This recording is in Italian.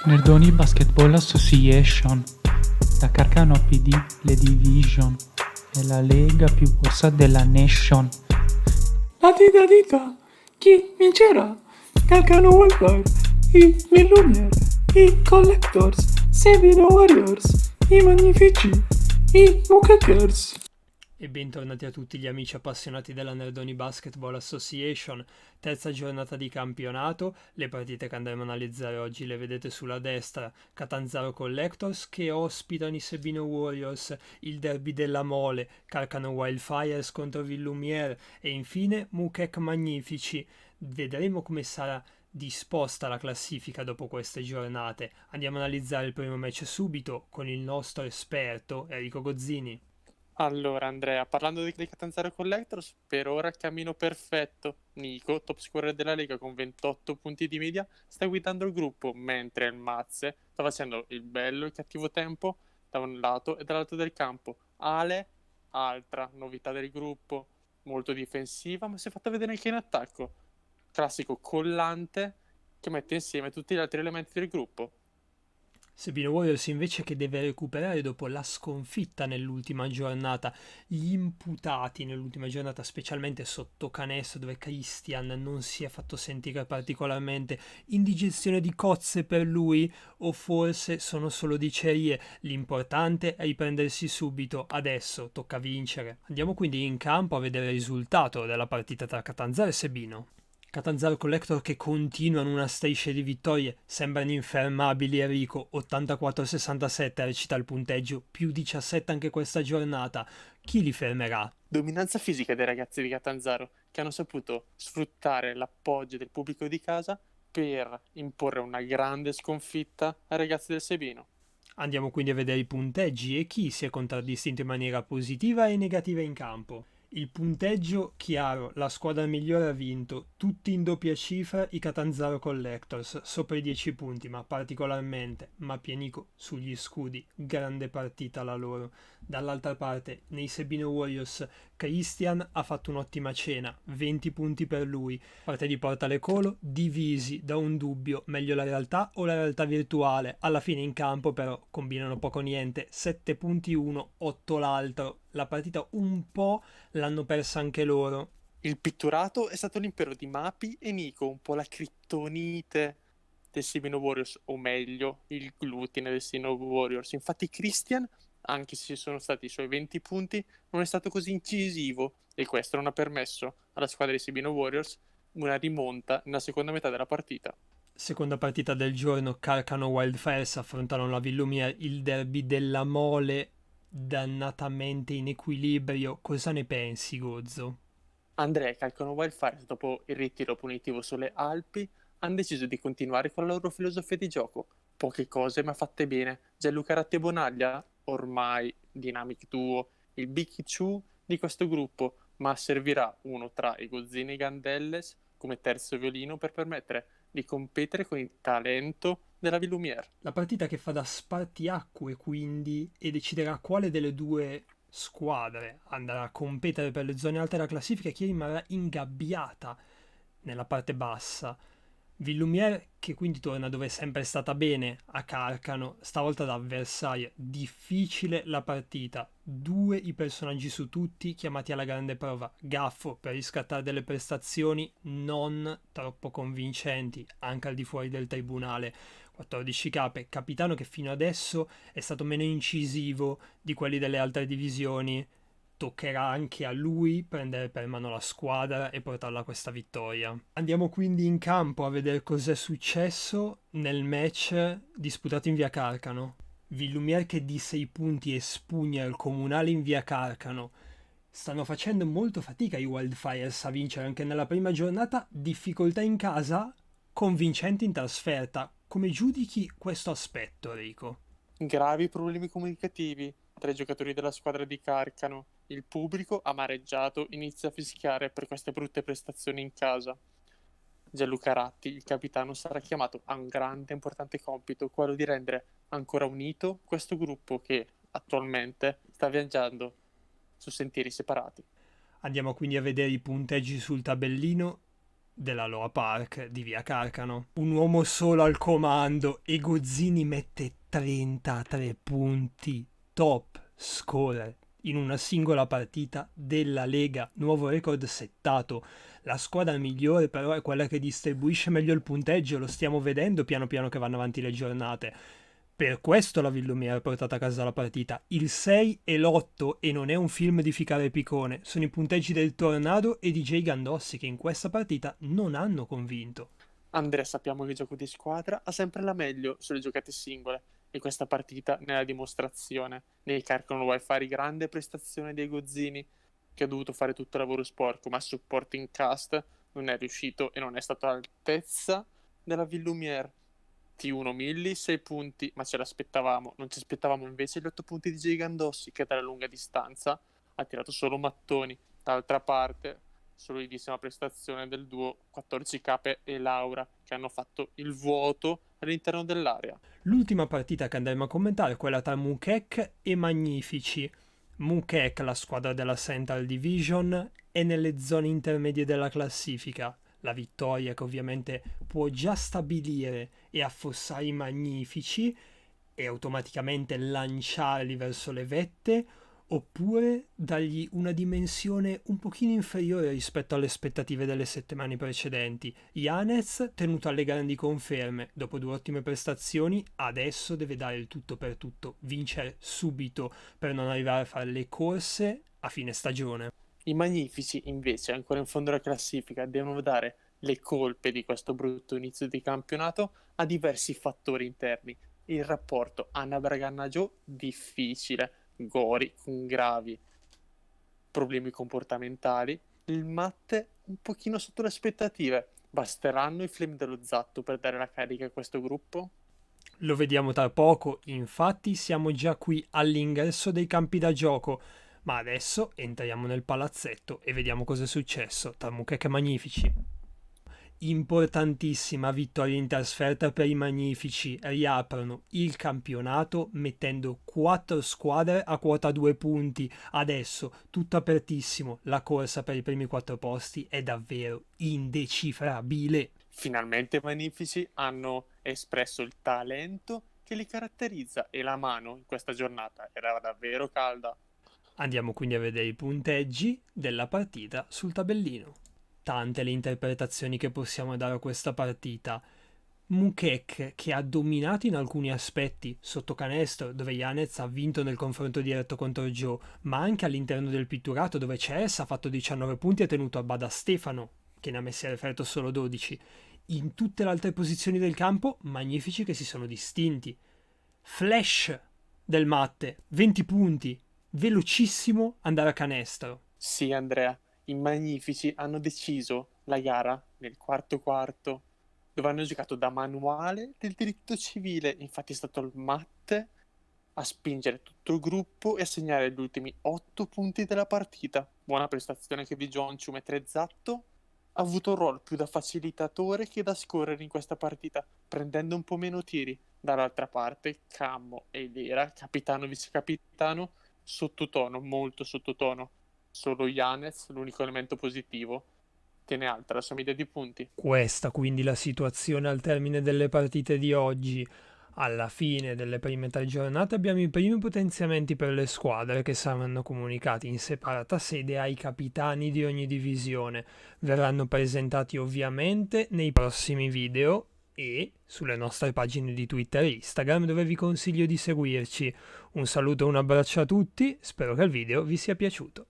Nerdoni Basketball Association, la Carcano PD, le Division, è la lega più grossa della nation. La dita, chi vincerà? Carcano Welfare, i Millumier, i Collectors, Sabino Warriors, i Magnifici, i Mukakers. E bentornati a tutti gli amici appassionati della Nerdoni Basketball Association, terza giornata di campionato. Le partite che andremo a analizzare oggi le vedete sulla destra: Catanzaro Collectors che ospitano i Sebino Warriors, il derby della Mole, Carcano Wildfires contro Villumier e infine Mukek Magnifici. Vedremo come sarà disposta la classifica dopo queste giornate. Andiamo a analizzare il primo match subito con il nostro esperto Enrico Gozzini. Allora Andrea, parlando dei Catanzaro Collectors, per ora il cammino perfetto. Nico, top scorer della Lega con 28 punti di media, sta guidando il gruppo, mentre il Mazze sta facendo il bello e il cattivo tempo da un lato e dall'altro del campo. Ale, altra novità del gruppo, molto difensiva, ma si è fatta vedere anche in attacco. Classico collante che mette insieme tutti gli altri elementi del gruppo. Sebino Warriors invece che deve recuperare dopo la sconfitta nell'ultima giornata. Gli imputati nell'ultima giornata, specialmente sotto canestro dove Christian non si è fatto sentire particolarmente, indigestione di cozze per lui o forse sono solo dicerie. L'importante è riprendersi subito, adesso tocca vincere. Andiamo quindi in campo a vedere il risultato della partita tra Catanzaro e Sebino. Catanzaro Collector che continuano una striscia di vittorie, sembrano infermabili. Enrico, 84-67 recita il punteggio, più 17 anche questa giornata. Chi li fermerà? Dominanza fisica dei ragazzi di Catanzaro, che hanno saputo sfruttare l'appoggio del pubblico di casa per imporre una grande sconfitta ai ragazzi del Sebino. Andiamo quindi a vedere i punteggi e chi si è contraddistinto in maniera positiva e negativa in campo. Il punteggio chiaro: la squadra migliore ha vinto, tutti in doppia cifra i Catanzaro Collectors, sopra i 10 punti, ma particolarmente Mappienico sugli scudi, grande partita la loro. Dall'altra parte, nei Sebino Warriors, Christian ha fatto un'ottima cena, 20 punti per lui. Parte di Portalecolo, divisi da un dubbio, meglio la realtà o la realtà virtuale. Alla fine in campo però combinano poco niente, 7 punti uno, 8 l'altro. La partita un po' l'hanno persa anche loro. Il pitturato è stato l'impero di Mapi e Nico, un po' la criptonite del Sebino Warriors, o meglio, il glutine del Sebino Warriors. Infatti Christian, anche se ci sono stati i suoi 20 punti, non è stato così incisivo e questo non ha permesso alla squadra dei Sebino Warriors una rimonta nella seconda metà della partita. Seconda partita del giorno, Carcano Wildfires affrontano la Villumier, il derby della Mole, dannatamente in equilibrio. Cosa ne pensi, Gozzo? Andrea e Carcano Wildfires, dopo il ritiro punitivo sulle Alpi, hanno deciso di continuare con la loro filosofia di gioco. Poche cose ma fatte bene. Gianluca Ratti e Bonaglia, ormai Dynamic Duo, il Big Two di questo gruppo, ma servirà uno tra i Gozzini e Gandelles come terzo violino per permettere di competere con il talento della Villumier. La partita che fa da spartiacque quindi e deciderà quale delle due squadre andrà a competere per le zone alte della classifica e chi rimarrà ingabbiata nella parte bassa. Villumier che quindi torna dove è sempre stata bene, a Carcano, stavolta da avversaria. Difficile la partita, 2 i personaggi su tutti chiamati alla grande prova. Gaffo per riscattare delle prestazioni non troppo convincenti anche al di fuori del tribunale. 14 cape, capitano che fino adesso è stato meno incisivo di quelli delle altre divisioni. Toccherà anche a lui prendere per mano la squadra e portarla a questa vittoria. Andiamo quindi in campo a vedere cos'è successo nel match disputato in via Carcano. Villumier che di 6 punti espugna il Comunale in via Carcano. Stanno facendo molto fatica i Wildfires a vincere anche nella prima giornata, difficoltà in casa, convincenti in trasferta. Come giudichi questo aspetto, Enrico? Gravi problemi comunicativi tra i giocatori della squadra di Carcano. Il pubblico, amareggiato, inizia a fischiare per queste brutte prestazioni in casa. Gianluca Ratti, il capitano, sarà chiamato a un grande e importante compito, quello di rendere ancora unito questo gruppo che attualmente sta viaggiando su sentieri separati. Andiamo quindi a vedere i punteggi sul tabellino. dell'Aloha Park di Via Carcano. Un uomo solo al comando e Gozzini mette 33 punti, top scorer in una singola partita della Lega, nuovo record settato. La squadra migliore però è quella che distribuisce meglio il punteggio, lo stiamo vedendo piano piano che vanno avanti le giornate. Per questo la Villumiere ha portato a casa la partita. Il 6 e l'8, e non è un film di Ficare Picone, sono i punteggi del Tornado e di Jay Gandossi, che in questa partita non hanno convinto. Andrea, sappiamo che il gioco di squadra ha sempre la meglio sulle giocate singole, e questa partita ne è la dimostrazione. Nei Carcano Wi-Fi grande prestazione dei Gozzini, che ha dovuto fare tutto il lavoro sporco, ma il supporting cast non è riuscito e non è stato all'altezza della Villumiere. T1 Milli 6 punti, ma ce l'aspettavamo. Non ci aspettavamo invece gli 8 punti di Jay Gandossi, che dalla lunga distanza ha tirato solo mattoni. D'altra parte, solidissima prestazione del duo 14K e Laura, che hanno fatto il vuoto all'interno dell'area. L'ultima partita che andremo a commentare è quella tra Mukek e Magnifici. Mukek, la squadra della Central Division, è nelle zone intermedie della classifica. La vittoria che ovviamente può già stabilire e affossare i Magnifici e automaticamente lanciarli verso le vette, oppure dargli una dimensione un pochino inferiore rispetto alle aspettative delle settimane precedenti. Yanez, tenuto alle grandi conferme, dopo 2 ottime prestazioni, adesso deve dare il tutto per tutto, vincere subito per non arrivare a fare le corse a fine stagione. I Magnifici, invece, ancora in fondo alla classifica, devono dare le colpe di questo brutto inizio di campionato a diversi fattori interni. Il rapporto Anna Braganna-Gio difficile, Gori con gravi problemi comportamentali, il Matte un pochino sotto le aspettative. Basteranno i flame dello Zatto per dare la carica a questo gruppo? Lo vediamo tra poco, infatti siamo già qui all'ingresso dei campi da gioco, ma adesso entriamo nel palazzetto e vediamo cosa è successo tra Mukek e Magnifici. Importantissima vittoria in trasferta per i Magnifici, riaprono il campionato mettendo 4 squadre a quota 2 punti. Adesso tutto apertissimo, la corsa per i primi 4 posti è davvero indecifrabile. Finalmente i Magnifici hanno espresso il talento che li caratterizza e la mano in questa giornata era davvero calda. Andiamo quindi a vedere i punteggi della partita sul tabellino. Tante le interpretazioni che possiamo dare a questa partita. Mukek, che ha dominato in alcuni aspetti, sotto canestro dove Yanez ha vinto nel confronto diretto contro Joe, ma anche all'interno del pitturato dove CS ha fatto 19 punti e ha tenuto a bada Stefano, che ne ha messi a referto solo 12. In tutte le altre posizioni del campo, Magnifici che si sono distinti. Flash del Matte, 20 punti, velocissimo andare a canestro. Sì, Andrea, i Magnifici hanno deciso la gara nel quarto, dove hanno giocato da manuale del diritto civile. Infatti è stato il Matte a spingere tutto il gruppo e a segnare gli ultimi 8 punti della partita. Buona prestazione che Vigionciu, mentre Zatto ha avuto un ruolo più da facilitatore che da scorrere in questa partita, prendendo un po' meno tiri. Dall'altra parte Cammo e Lera, capitano e vice capitano, sottotono, molto sottotono. Solo Yanez, l'unico elemento positivo, tiene alta la sua media di punti. Questa quindi la situazione al termine delle partite di oggi. Alla fine delle prime 3 giornate abbiamo i primi potenziamenti per le squadre che saranno comunicati in separata sede ai capitani di ogni divisione. Verranno presentati ovviamente nei prossimi video e sulle nostre pagine di Twitter e Instagram, dove vi consiglio di seguirci. Un saluto e un abbraccio a tutti, spero che il video vi sia piaciuto.